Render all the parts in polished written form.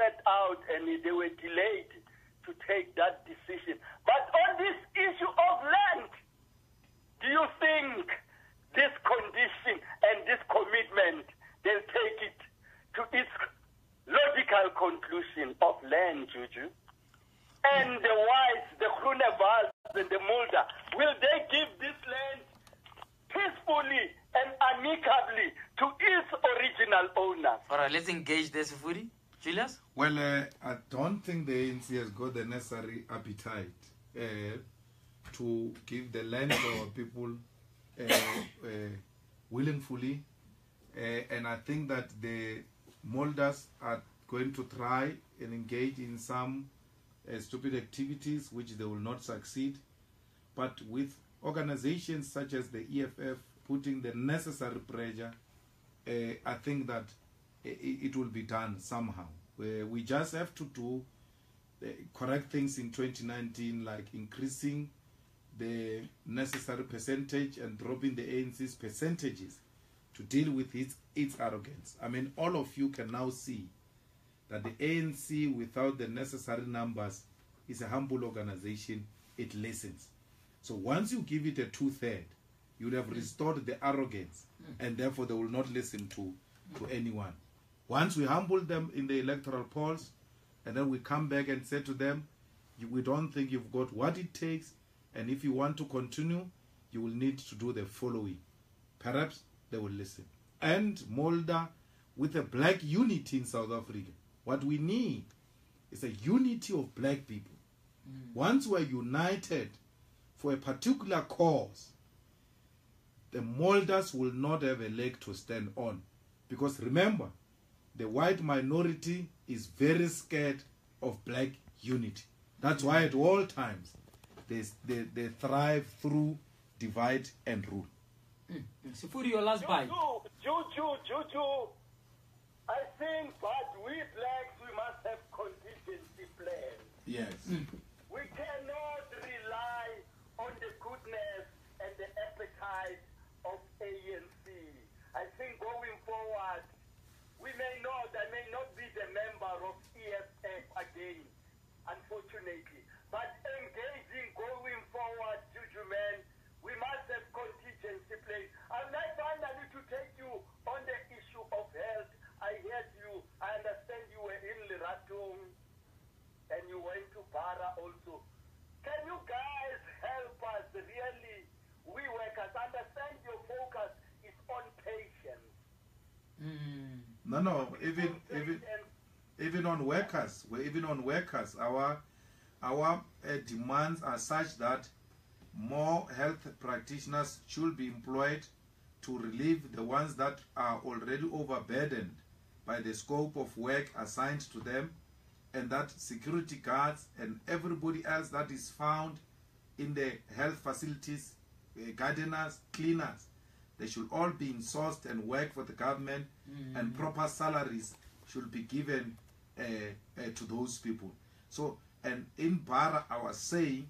spread out and they were delayed to take that decision. But on this issue of land, do you think this condition and this commitment, they'll take it to its logical conclusion of land, Juju? And the whites, the Groenewalds and the Mulder, will they give this land peacefully and amicably to its original owners? All right, let's engage this, Sifuri. Julius? Well, I don't think the ANC has got the necessary appetite to give the land to our people willingly. And I think that the Molders are going to try and engage in some stupid activities which they will not succeed. But with organizations such as the EFF putting the necessary pressure, I think that it will be done somehow. We just have to do correct things in 2019, like increasing the necessary percentage and dropping the ANC's percentages to deal with its arrogance. I mean, all of you can now see that the ANC, without the necessary numbers, is a humble organization. It listens. So once you give it a 2/3, you would have restored the arrogance, and therefore they will not listen to anyone. Once we humble them in the electoral polls, and then we come back and say to them, we don't think you've got what it takes, and if you want to continue, you will need to do the following. Perhaps they will listen. And Mulder, with a black unity in South Africa, what we need is a unity of black people. Once we're united for a particular cause, the Molders will not have a leg to stand on. Because remember, the white minority is very scared of black unity. That's why at all times they thrive through divide and rule. Sifuri, your last bite. Juju. I think, but we blacks, we must have contingency plans. Yes. We cannot rely on the goodness and the appetite of ANC. I think going forward, I may not be the member of EFF again, unfortunately. But engaging going forward, Juju man, we must have contingency plans. I'd like finally to take you on the issue of health. I heard you, I understand you were in Leratung and you went to Bara also. Can you guys help us really? We workers, understand your focus is on patients. No, even on workers, our demands are such that more health practitioners should be employed to relieve the ones that are already overburdened by the scope of work assigned to them, and that security guards and everybody else that is found in the health facilities, gardeners, cleaners, they should all be insourced and work for the government, and proper salaries should be given to those people. So, and in Bara, I was saying,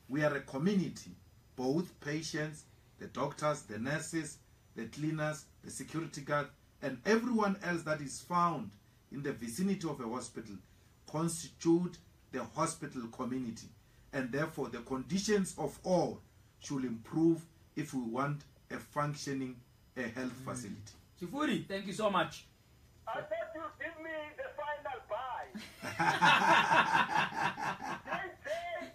we are a community, both patients, the doctors, the nurses, the cleaners, the security guard, and everyone else that is found in the vicinity of a hospital constitute the hospital community. And therefore, the conditions of all should improve if we want a functioning health facility. Sifuri, thank you so much. I thought you give me the final buy. They say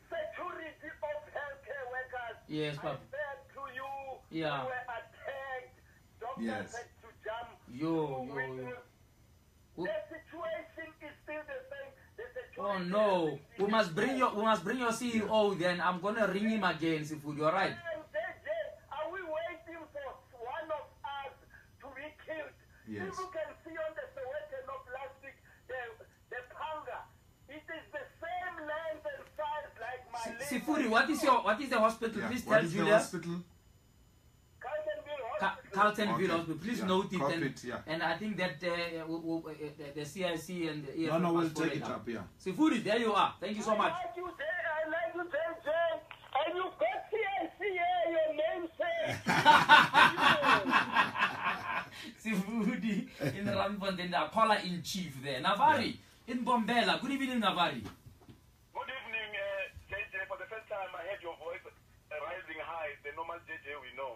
security of healthcare workers. Yes, I Papa. said to you, Yeah. you were attacked. Doctors Yes. had to jump. Yo. The situation is still the same. The security Oh no, we must bring your CEO. Then I'm gonna ring him again, Sifuri. You're right. Are we waiting for one of us to be killed? Yes. People can see on the Sowetan of last week, the panga. It is the same length and size like my leg. Sifuri, what is the hospital? Yeah. Please What tell is the Julia. hospital? Carltonville Okay. Hospital. Please Yeah. note it, Copy and, it, yeah. and I think that the CIC and the EFF No, we'll must follow take it up, yeah. Sifuri, there you are. Thank you so much. I like you, JJ. And you got CICA, your name says. Sifuri in Ramfontein, the caller in chief there. Navari, in Bombela. Good evening, Navari. Good evening, JJ. For the first time, I heard your voice rising high. The normal JJ we know.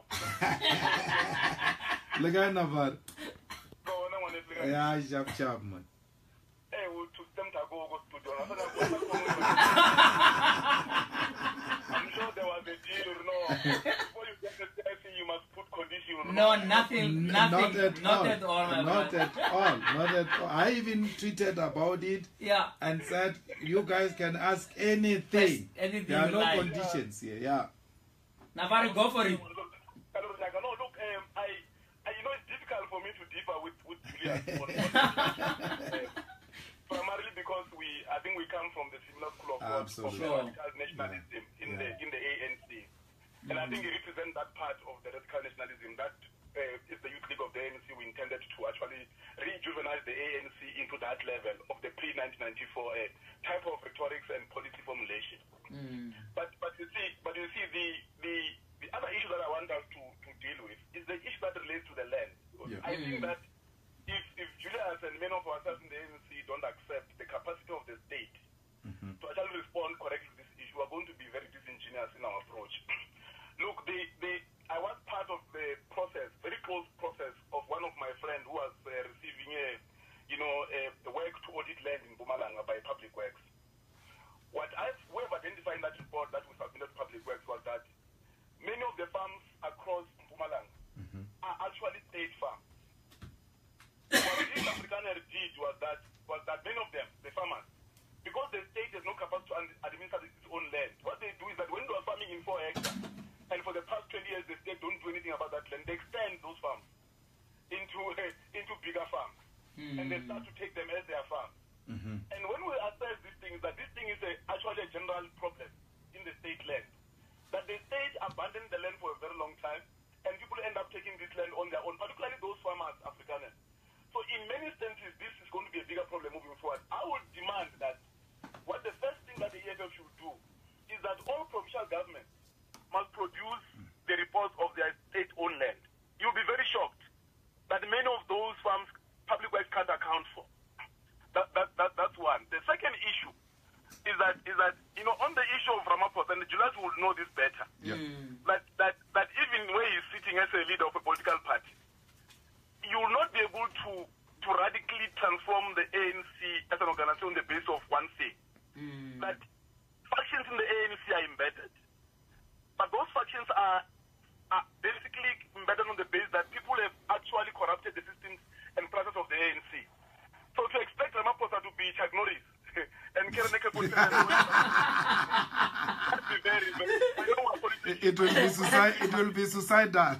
Lega Navar. So, no one is like, Yeah, sharp, man. hey, we'll to them to go to Jonathan. I'm sure there was a deal, no. Before you get the taxi, you must put condition. No, nothing, Not not at at all, my Not brother. at all. Not at all. I even tweeted about it Yeah. and said, you guys can ask anything. Yes, anything There are you no like. conditions here. Yeah. Navari, go for it. No, look, you know, it's difficult for me to differ with Julian. Primarily because I think we come from the similar school of thought of Absolutely. radical nationalism in Yeah. the ANC, and I think it represents that part of the radical nationalism that is the youth league of the ANC. We intended to actually rejuvenate the ANC into that level of the pre-1994 type of rhetorics and policy formulation. But you see the other issue that I want us to deal with is the issue that relates to the land. Yeah. I think that if Julius and many of ourselves in the ANC don't accept the capacity of the state to actually respond correctly to this issue, we're going to be very disingenuous in our approach. Look, I was part of the process, very close process, of one of my friends who was receiving a work to audit land in Mpumalanga by Public Works. We have identified in that report that we submitted to Public Works was that many of the farms across Mpumalanga are actually state farms. What the East African did was that many of them, the farmers, because the state has no capacity to administer its own land, what they do is that when they are farming in 4 hectares, and for the past 20 years the state don't do anything about that land, they extend those farms into bigger farms, and they start to take them as their farms. And when we assess these things, that this thing is actually a general problem in the state land, that the state abandoned the land for a very long time, and people end up taking this land on their own, particularly those farmers, Afrikaners. So in many senses, this is going to be a bigger problem moving forward. I would demand that what the first thing that the EFF should do is that all provincial governments must produce the reports of their state-owned land. You'll be very shocked that many of those farms Public Works can't account for. That's one. The second issue is that on the issue of Ramaphosa, and Julius will know this better, that even where he's sitting as a leader of a political party, you will not be able to radically transform the ANC as an organization on the basis of one thing. That factions in the ANC are embedded, but those factions are basically embedded on the basis that people have actually corrupted the systems and process of the ANC. So to expect Ramaphosa to be Chuck Norris and Kereneke that'd be very, very. I don't want politics. It will be suicidal.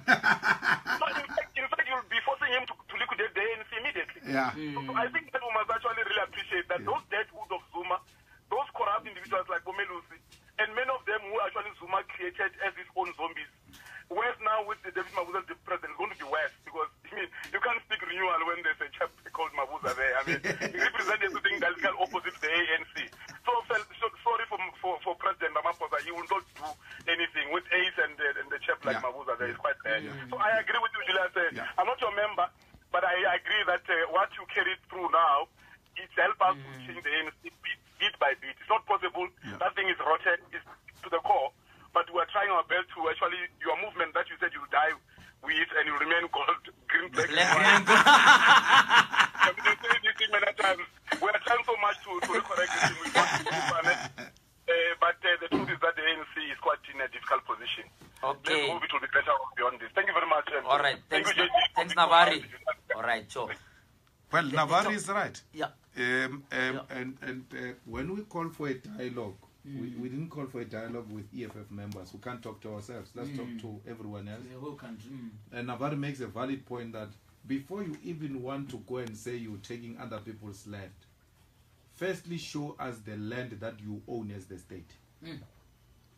In fact, you'll be forcing him to liquidate the ANC immediately. Yeah. So I think that we must actually really appreciate that those deadwood of Zuma, those corrupt individuals like Bomelusi, and many of them who actually Zuma created as his own zombies, whereas now with the David Mabuza, the president, is going to be worse because you can't speak renewal when there's a chap called Mabuza there. He represents everything that's opposite to the ANC. So sorry for President Ramaphosa, he will not do anything with ACE and the chap like Mabuza there is quite bad. So I agree with you, Julius. I'm not your member, but I agree that what you carried through now, it helps us to change the ANC bit by bit. It's not possible. That thing is rotten. It's to the core. But we are trying our best to actually, your movement that you said you'll die with and you'll remain gold, green, black, and white. I've been saying this thing many times. We are trying so much to correct this thing. We want to be honest. But the truth is that the ANC is quite in a difficult position. Okay. Let's hope it will be better beyond this. Thank you very much. All right. Thanks, you, JJ. thanks Navari. All right, sure. Well, Navari is right. Yeah. And when we call for a dialogue, we didn't call for a dialogue with EFF members. We can't talk to ourselves. Let's talk to everyone else. The whole country. And Navari makes a valid point that before you even want to go and say you're taking other people's land, firstly show us the land that you own as the state.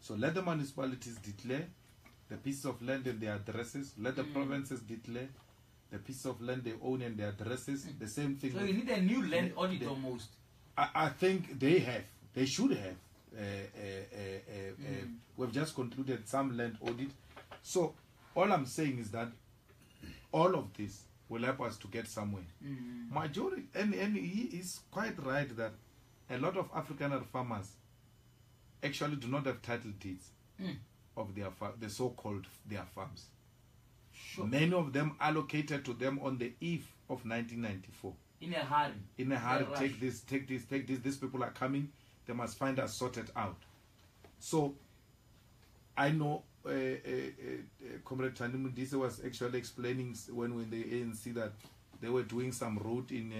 So let the municipalities declare the piece of land and their addresses. Let the provinces declare the piece of land they own and their addresses. The same thing. So you need a new land audit almost. I think they have. They should have. We've just concluded some land audit. So all I'm saying is that all of this will help us to get somewhere. Majority, and he is quite right that a lot of Afrikaner farmers actually do not have title deeds of their the so-called their farms. Sure. Many of them allocated to them on the eve of 1994. In a hurry. In a hurry, rush. take this. These people are coming. They must find us sorted out. So, I know Comrade Thandi Modise was actually explaining when we in the ANC that they were doing some route in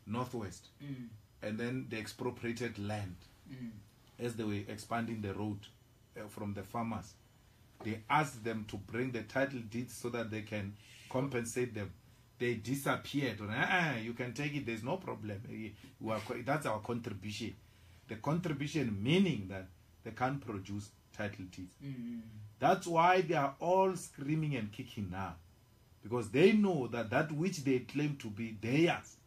Northwest, and then they expropriated land as they were expanding the road from the farmers. They asked them to bring the title deeds so that they can compensate them. They disappeared. You can take it, there's no problem. That's our contribution. The contribution meaning that they can't produce title deeds. That's why they are all screaming and kicking now. Because they know that that which they claim to be theirs,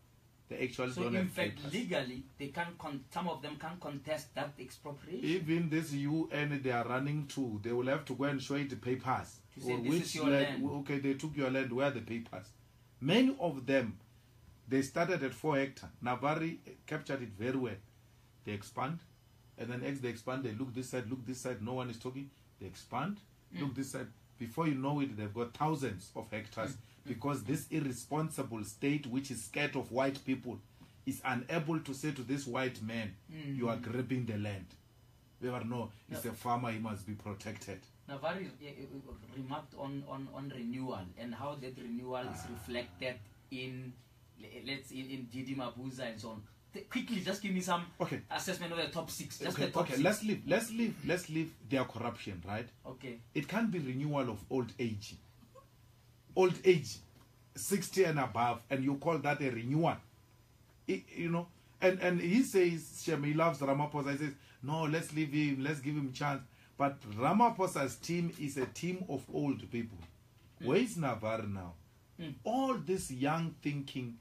they actually So don't in have fact, papers. legally, they can't. Some of them can't contest that expropriation. Even this UN they are running to, they will have to go and show it the papers. To say Or this which is your land, land. okay, they took your land, where are the papers? Many of them, they started at 4 hectares. Navari captured it very well. They expand, and then as they expand, they look this side, no one is talking. They expand, look this side. Before you know it, they've got thousands of hectares because this irresponsible state, which is scared of white people, is unable to say to this white man, you are grabbing the land. We ever know he's a farmer, he must be protected. Navari remarked on renewal and how that renewal is reflected in Didi Mabuza and so on. Quickly, just give me some assessment of the top 6. Just the top 6. Let's leave their corruption, right? Okay. It can't be renewal of old age. Old age, 60 and above, and you call that a renewal. You know, and he says, Shem, he loves Ramaphosa. He says, no, let's leave him, let's give him a chance. But Ramaphosa's team is a team of old people. Where is Navar now? All these young thinking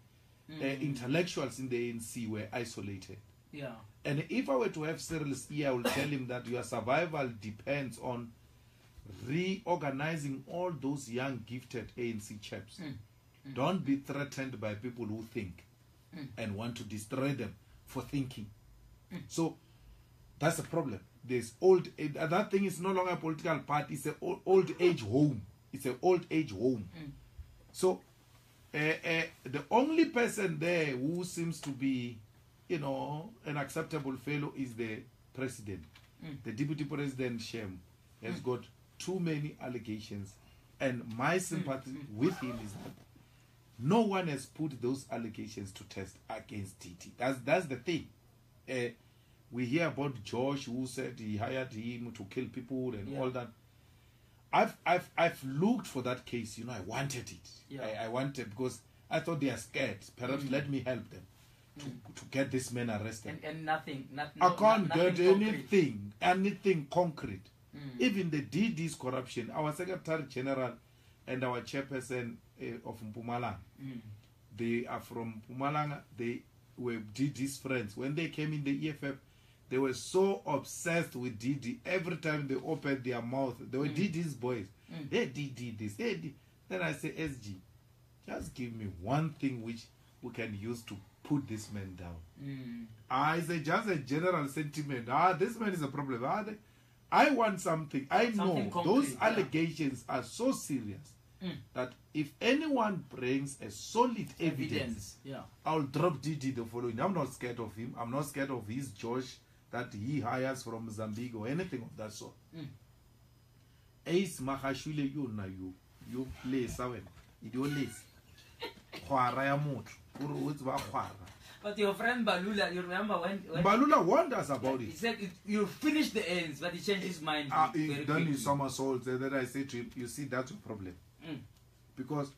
intellectuals in the ANC were isolated. Yeah. And if I were to have Cyril's ear, I will tell him that your survival depends on reorganizing all those young, gifted ANC chaps. Don't be threatened by people who think and want to destroy them for thinking. So that's the problem. There's old. That thing is no longer a political party. It's an old age home. It's an old age home. So the only person there who seems to be, you know, an acceptable fellow is the president. The deputy president, Shem, has got too many allegations, and my sympathy with him is that no one has put those allegations to test against Titi. That's the thing. We hear about Josh, who said he hired him to kill people and all that. I've looked for that case. You know, I wanted it. Yeah. I wanted, because I thought they are scared. Perhaps let me help them to get this man arrested. And nothing. I can't nothing get anything concrete. Even the DD's corruption. Our Secretary General and our chairperson of Mpumalanga, they are from Mpumalanga. They were DD's friends. When they came in the EFF, they were so obsessed with DD. Every time they opened their mouth, they were DD's boys. Hey, DD this. Hey, D. Then I say, SG, just give me one thing which we can use to put this man down. I say, just a general sentiment. This man is a problem. I want something. I know concrete, those allegations are so serious that if anyone brings a solid evidence, I'll drop DD the following. I'm not scared of him. I'm not scared of his Josh that he hires from Mozambique or anything of that sort. Ace Mahashule, you play seven. You lace. But your friend Balula, you remember when Balula warned us about he it. said you finish the ends, but he changed his mind. He very done quickly. his somersault, and then I said to him, you see, that's your problem. Because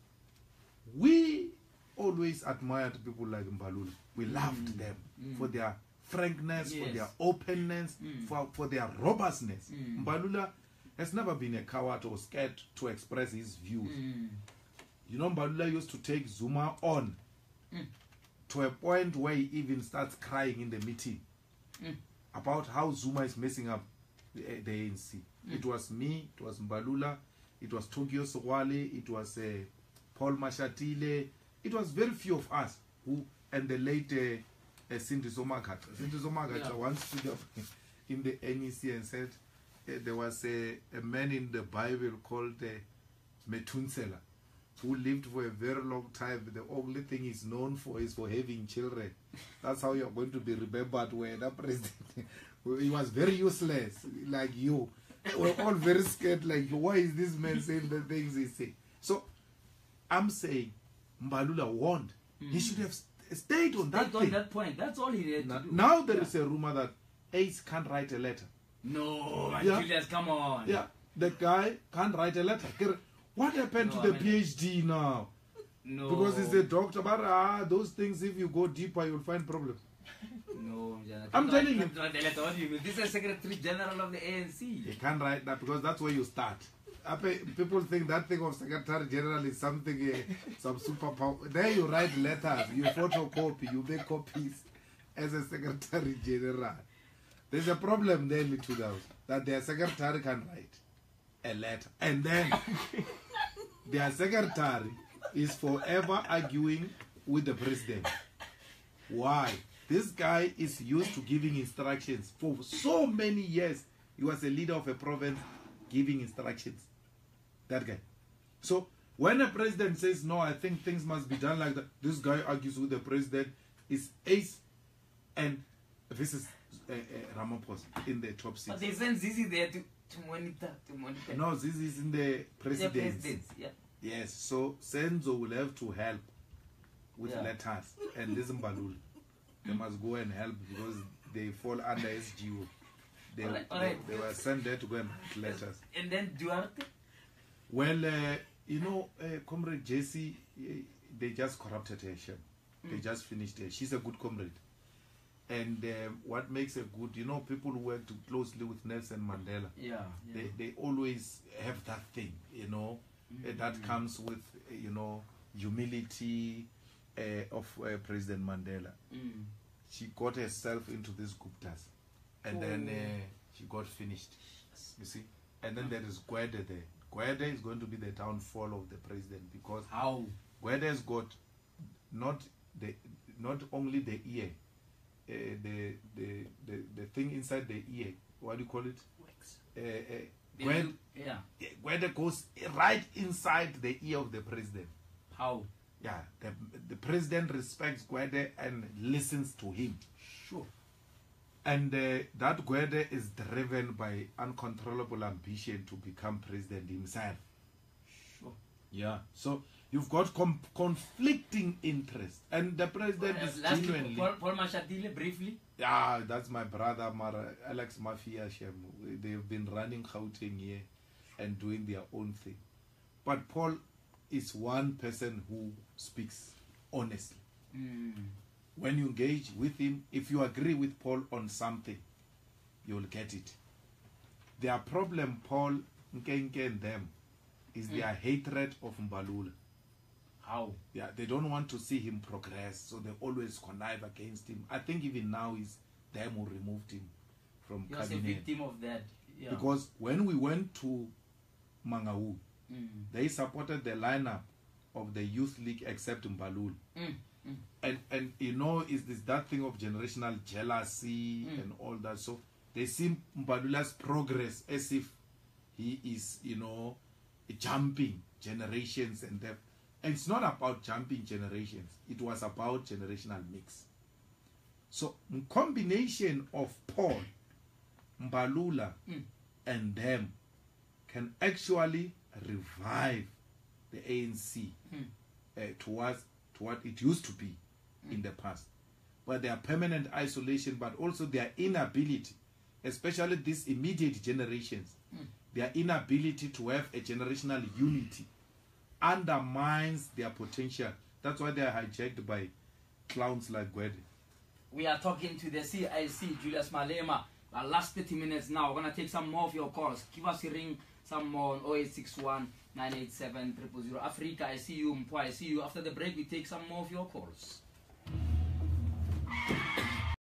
we always admired people like Mbalula. We loved them for their frankness, for their openness, for their robustness. Mbalula has never been a coward or scared to express his views. You know, Mbalula used to take Zuma on to a point where he even starts crying in the meeting about how Zuma is messing up the ANC. It was me, it was Mbalula, it was Tokyo Sowale, it was Paul Mashatile. It was very few of us who, and the late Cindy Somagata. Cindy Somagata once stood up in the NEC and said there was a man in the Bible called Methuselah, who lived for a very long time. The only thing he's known for is for having children. That's how you're going to be remembered when a president. He was very useless, like you. We're all very scared, like, why is this man saying the things he say? So, I'm saying, Mbalula warned. He should have stayed on that thing. On that point. That's all he had to do. Now there is a rumor that Ace can't write a letter. No, Yeah. Julius, come on. Yeah, the guy can't write a letter. What happened to the PhD now? No. Because he's a doctor, but those things, if you go deeper, you'll find problems. No, I'm telling you. This is Secretary General of the ANC. You can't write that because that's where you start. People think that thing of Secretary General is something, some superpower. There you write letters, you photocopy, you make copies as a Secretary General. There's a problem there, Little that their secretary can write a letter. And then their secretary is forever arguing with the president. Why? This guy is used to giving instructions for so many years. He was a leader of a province giving instructions. That guy. So when a president says, no, I think things must be done like that, this guy argues with the president. Is Ace, and this is Ramaphosa in the top 6. But they send Zizi there to monitor. No, Zizi is in the presidency. Yeah. Yes, so Senzo will have to help with letters. And this Mbalula, they must go and help because they fall under SGO. They were sent there to go and write letters. And then Duarte? Well, Comrade Jessie, they just corrupted her. They just finished her. She's a good comrade. And what makes her good, people who work closely with Nelson Mandela, they always have that thing, that comes with, humility of President Mandela. She got herself into these Guptas, and then she got finished, you see. And then there is Gwede there. Gwede is going to be the downfall of the president because Gwede has got not only the ear, the thing inside the ear. What do you call it? Gwede goes right inside the ear of the president. How? Yeah, the president respects Gwede and listens to him. Sure. And that Gwede is driven by uncontrollable ambition to become president himself. Sure. Yeah. So you've got conflicting interests, and the president is genuinely. Paul Mashatile, briefly. Yeah, that's my brother, Alex Mafia Shem. They've been running Gauteng here and doing their own thing. But Paul is one person who speaks honestly. When you engage with him, if you agree with Paul on something, you'll get it. Their problem, Paul, Nkenke and them, is their hatred of Mbalula. How? Yeah, they don't want to see him progress, so they always connive against him. I think even now is them who removed him from cabinet. He was a victim of that. Yeah. Because when we went to Mangaung, they supported the lineup of the youth league except Mbalula. And is this that thing of generational jealousy and all that. So they see Mbalula's progress as if he is, jumping generations and that. And it's not about jumping generations. It was about generational mix. So in combination of Paul, Mbalula, and them can actually revive the ANC towards what it used to be in the past. But their permanent isolation, but also their inability, especially these immediate generations, their inability to have a generational unity undermines their potential. That's why they are hijacked by clowns like Gwede. We are talking to the CIC, Julius Malema. Our last 30 minutes now. We're going to take some more of your calls. Give us a ring, some more on 0861 987 000. Africa, I see you. Mpo, I see you. After the break, we take some more of your calls.